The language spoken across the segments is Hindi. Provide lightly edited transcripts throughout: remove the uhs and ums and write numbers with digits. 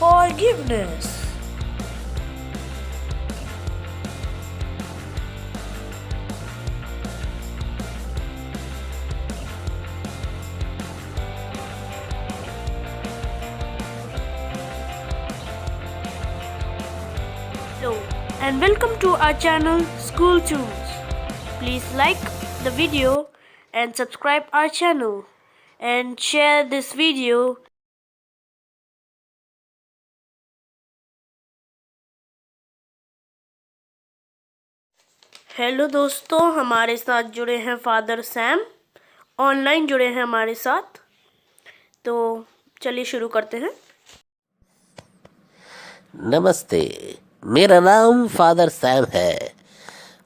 forgiveness. Hello and welcome to our channel School Tunes. Please like the video and subscribe our channel and share this video. Hello दोस्तों, हमारे साथ जुड़े हैं फादर सैम, ऑनलाइन जुड़े हैं हमारे साथ। तो चलिए शुरू करते हैं। नमस्ते, मेरा नाम फादर सैम है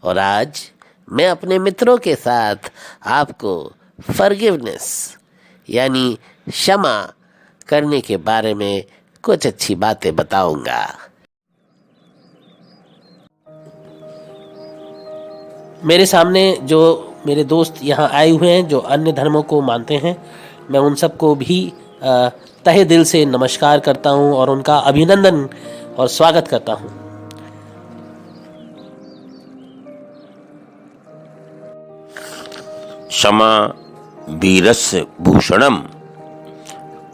और आज मैं अपने मित्रों के साथ आपको फॉरगिवनेस यानी क्षमा करने के बारे में कुछ अच्छी बातें बताऊंगा। मेरे सामने जो मेरे दोस्त यहाँ आए हुए हैं जो अन्य धर्मों को मानते हैं, मैं उन सबको भी तहे दिल से नमस्कार करता हूँ और उनका अभिनंदन और स्वागत करता हूँ। क्षमा वीरस्य भूषणम।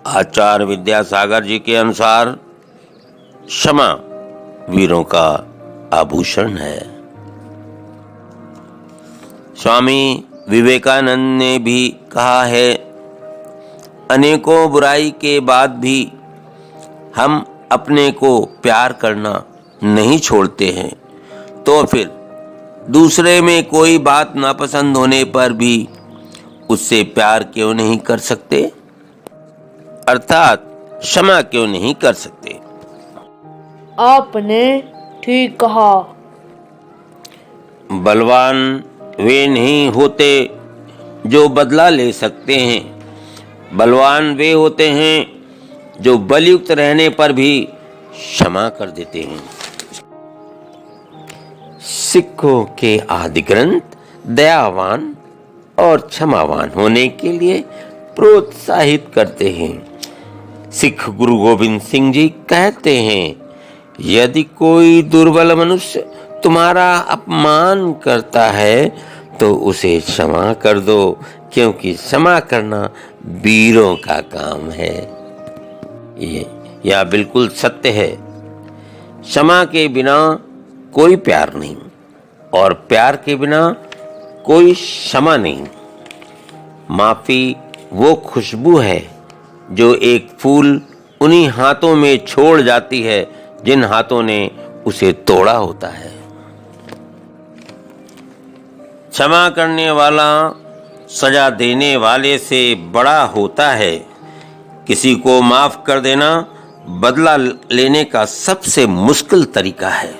आचार्य विद्यासागर जी के अनुसार क्षमा वीरों का आभूषण है। स्वामी विवेकानंद ने भी कहा है, अनेकों बुराई के बाद भी हम अपने को प्यार करना नहीं छोड़ते हैं, तो फिर दूसरे में कोई बात नापसंद होने पर भी उससे प्यार क्यों नहीं कर सकते, अर्थात क्षमा क्यों नहीं कर सकते। आपने ठीक कहा। बलवान वे नहीं होते जो बदला ले सकते हैं, बलवान वे होते हैं जो बलयुक्त रहने पर भी क्षमा कर देते हैं। सिखों के आदि ग्रंथ दयावान और क्षमावान होने के लिए प्रोत्साहित करते हैं। सिख गुरु गोविंद सिंह जी कहते हैं, यदि कोई दुर्बल मनुष्य तुम्हारा अपमान करता है तो उसे क्षमा कर दो, क्योंकि क्षमा करना वीरों का काम है। यह बिल्कुल सत्य है। क्षमा के बिना कोई प्यार नहीं और प्यार के बिना कोई क्षमा नहीं। माफी वो खुशबू है जो एक फूल उन्हीं हाथों में छोड़ जाती है जिन हाथों ने उसे तोड़ा होता है। क्षमा करने वाला सजा देने वाले से बड़ा होता है। किसी को माफ कर देना बदला लेने का सबसे मुश्किल तरीका है।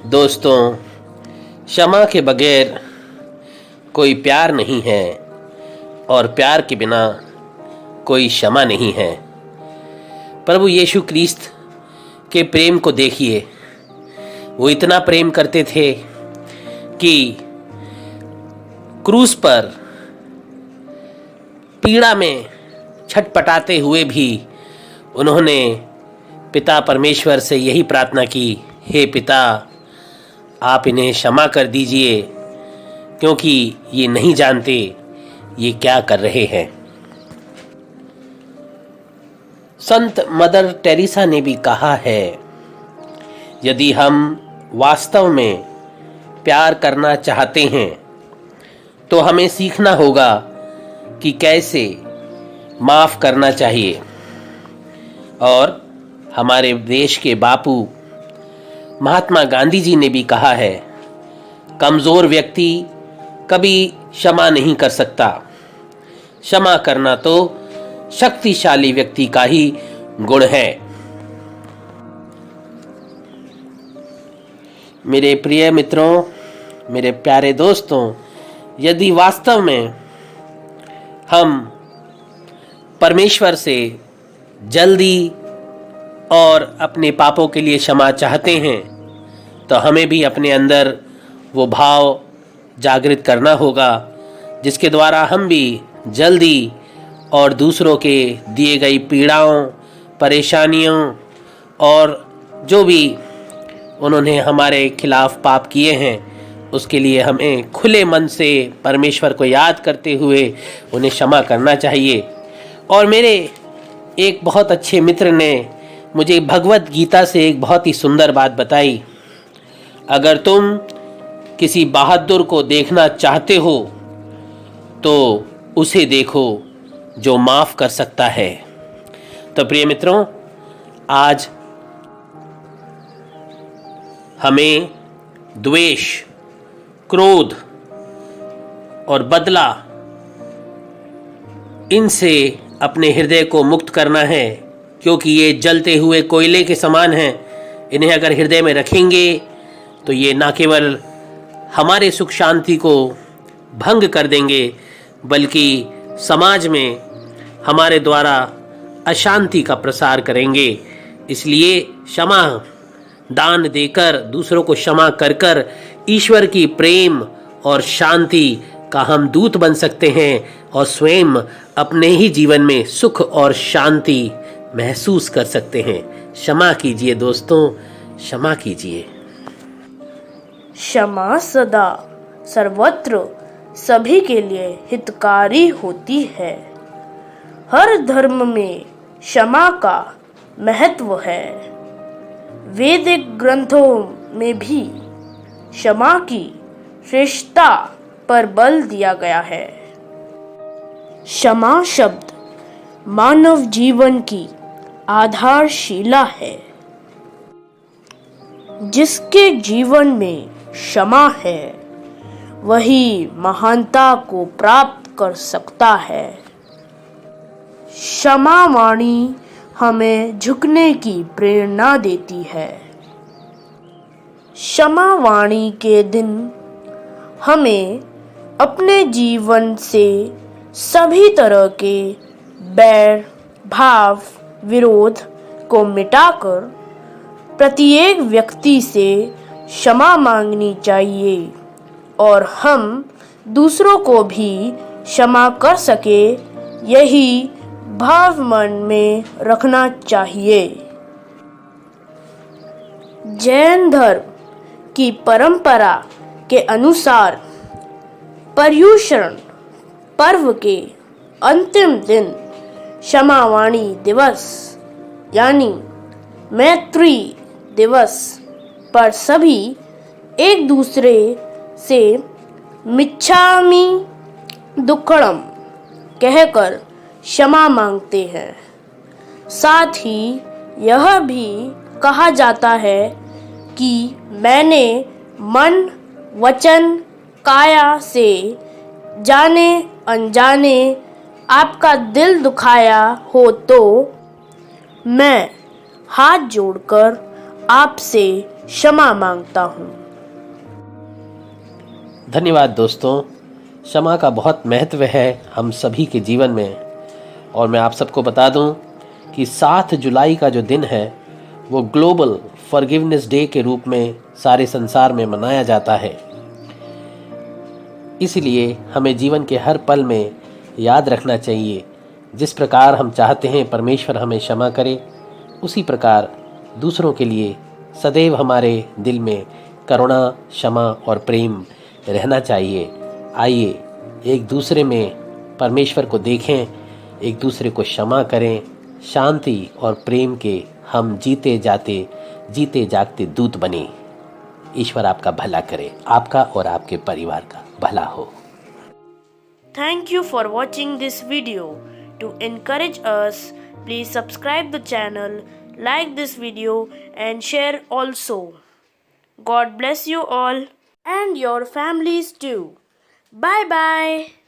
दोस्तों, क्षमा के बगैर कोई प्यार नहीं है और प्यार के बिना कोई क्षमा नहीं है। प्रभु यीशु क्रिस्त के प्रेम को देखिए। वो इतना प्रेम करते थे कि क्रूस पर पीड़ा में छटपटाते हुए भी उन्होंने पिता परमेश्वर से यही प्रार्थना की, हे पिता, आप इन्हें क्षमा कर दीजिए, क्योंकि ये नहीं जानते ये क्या कर रहे हैं। संत मदर टेरेसा ने भी कहा है, यदि हम वास्तव में प्यार करना चाहते हैं तो हमें सीखना होगा कि कैसे माफ करना चाहिए। और हमारे देश के बापू महात्मा गांधी जी ने भी कहा है, कमजोर व्यक्ति कभी क्षमा नहीं कर सकता, क्षमा करना तो शक्तिशाली व्यक्ति का ही गुण है। मेरे प्रिय मित्रों, मेरे प्यारे दोस्तों, यदि वास्तव में हम परमेश्वर से जल्दी और अपने पापों के लिए क्षमा चाहते हैं तो हमें भी अपने अंदर वो भाव जागृत करना होगा जिसके द्वारा हम भी जल्दी और दूसरों के दिए गई पीड़ाओं, परेशानियों और जो भी उन्होंने हमारे खिलाफ पाप किए हैं, उसके लिए हमें खुले मन से परमेश्वर को याद करते हुए उन्हें क्षमा करना चाहिए। और मेरे एक बहुत अच्छे मित्र ने मुझे भगवत गीता से एक बहुत ही सुंदर बात बताई। अगर तुम किसी बहादुर को देखना चाहते हो तो उसे देखो जो माफ कर सकता है। तो प्रिय मित्रों, आज हमें द्वेष, क्रोध और बदला, इनसे अपने हृदय को मुक्त करना है, क्योंकि ये जलते हुए कोयले के समान हैं। इन्हें अगर हृदय में रखेंगे तो ये ना केवल हमारे सुख शांति को भंग कर देंगे, बल्कि समाज में हमारे द्वारा अशांति का प्रसार करेंगे। इसलिए क्षमा दान देकर, दूसरों को क्षमा कर कर ईश्वर की प्रेम और शांति का हम दूत बन सकते हैं और स्वयं अपने ही जीवन में सुख और शांति महसूस कर सकते हैं। क्षमा कीजिए दोस्तों, क्षमा कीजिए। क्षमा सदा सर्वत्र सभी के लिए हितकारी होती है। हर धर्म में क्षमा का महत्व है। वैदिक ग्रंथों में भी क्षमा की श्रेष्ठता पर बल दिया गया है। क्षमा शब्द मानव जीवन की आधारशिला है। जिसके जीवन में क्षमा है वही महानता को प्राप्त कर सकता है। क्षमा वाणी हमें झुकने की प्रेरणा देती है। क्षमा वाणी के दिन हमें अपने जीवन से सभी तरह के बैर, भाव, विरोध को मिटाकर प्रत्येक व्यक्ति से क्षमा मांगनी चाहिए और हम दूसरों को भी क्षमा कर सके, यही भाव मन में रखना चाहिए। जैन धर्म की परंपरा के अनुसार पर्युषण पर्व के अंतिम दिन क्षमावाणी दिवस यानी मैत्री दिवस पर सभी एक दूसरे से मिच्छामि दुक्कड़म कहकर क्षमा मांगते हैं। साथ ही यह भी कहा जाता है कि मैंने मन, वचन, काया से जाने अनजाने आपका दिल दुखाया हो तो मैं हाथ जोड़कर आपसे क्षमा मांगता हूँ। धन्यवाद दोस्तों। क्षमा का बहुत महत्व है हम सभी के जीवन में। और मैं आप सबको बता दूं कि 7 जुलाई का जो दिन है वो ग्लोबल फॉरगिवनेस डे के रूप में सारे संसार में मनाया जाता है। इसलिए हमें जीवन के हर पल में याद रखना चाहिए, जिस प्रकार हम चाहते हैं परमेश्वर हमें क्षमा करे, उसी प्रकार दूसरों के लिए सदैव हमारे दिल में करुणा, क्षमा और प्रेम रहना चाहिए। आइए एक दूसरे में परमेश्वर को देखें, एक दूसरे को क्षमा करें। शांति और प्रेम के हम जीते जागते दूत बने। ईश्वर आपका भला करे, आपका और आपके परिवार का भला हो। Thank you for watching this video. To encourage us, please subscribe the channel, like this video and share also. God bless you all and your families too. Bye bye.